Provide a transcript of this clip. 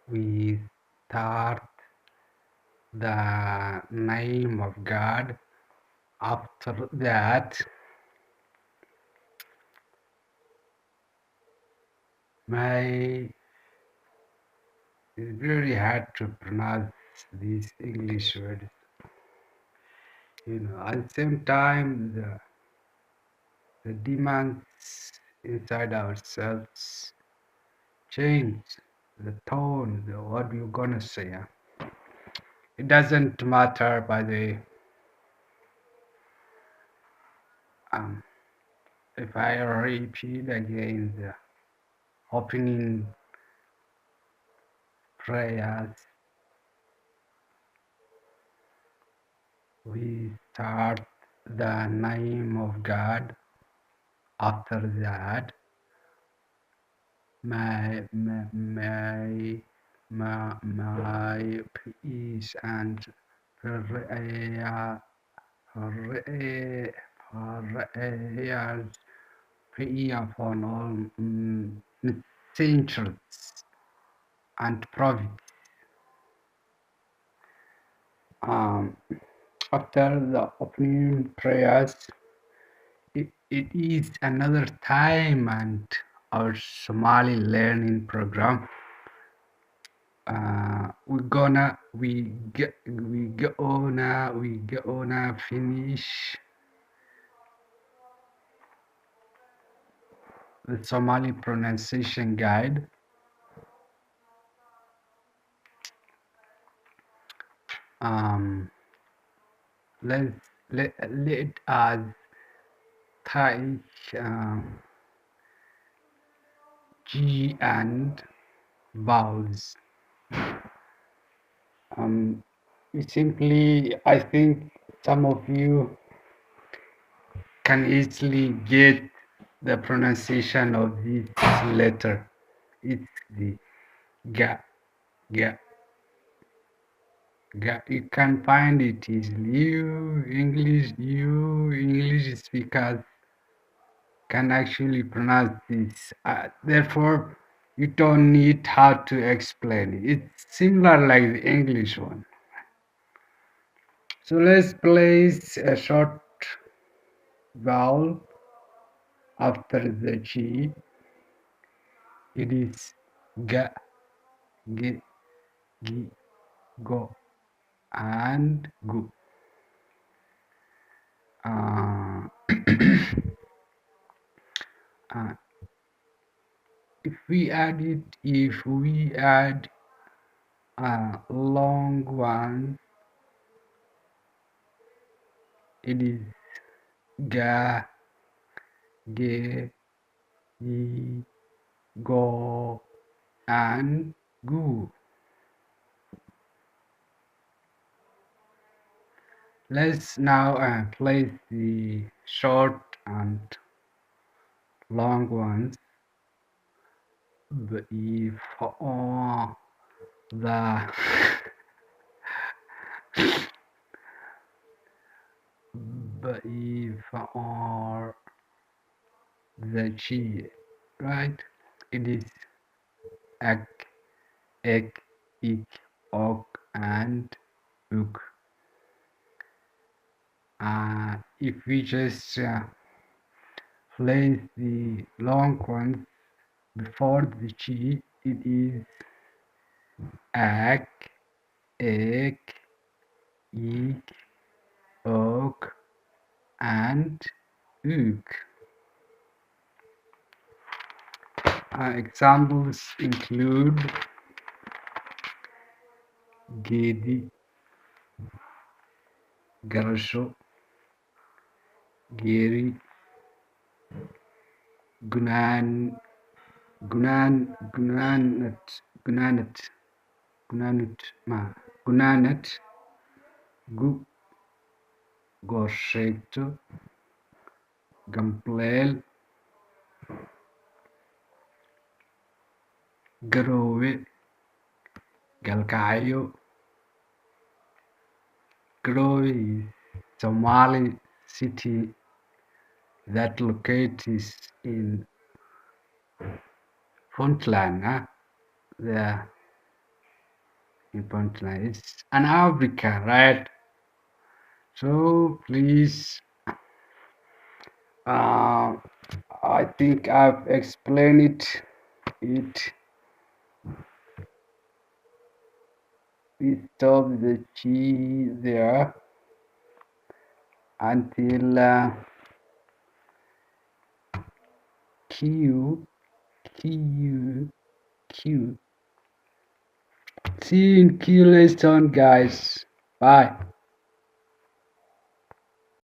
we start the name of God. After that, my it's very hard to pronounce these English words. At the same time, the demands inside ourselves change the tone, what you're gonna say. It doesn't matter, by the way, um, if I repeat again the opening prayers. We start the name of God. After that, my peace and prayer, prayers be upon all messengers and prophets. Um, After the opening prayers, it is another time and our Somali learning program. We gonna finish the Somali Pronunciation Guide. Um, let us take G and vowels. I think some of you can easily get the pronunciation of this letter. It's the ga, ga, ga. You can find it easily. You English speakers can actually pronounce this. Therefore, you don't need how to explain it. It's similar like the English one. So let's place a short vowel after the G. It is ga, ge, gi, go, and gu. Uh, uh, if we add a long one, it is ga, ge, gi, go, and gu. Let's now place the short and long ones. Before the before the G, right? It is ek, ek, ik, ok, and uk. If we just place the long ones before the G, it is ek, ek, ik, ok, and uk. Examples include Gedi, Garasho, Geri, Gunan, Gunanat, Gu, Gorsheto, Gamplel, Garowe, Galkayo. Garowe is Somali city that locates in Puntland. in punchline. It's an African, right? So please, uh, I think I've explained it. We stop the G there until Q, Q, Q. See you in Q lesson, guys. Bye.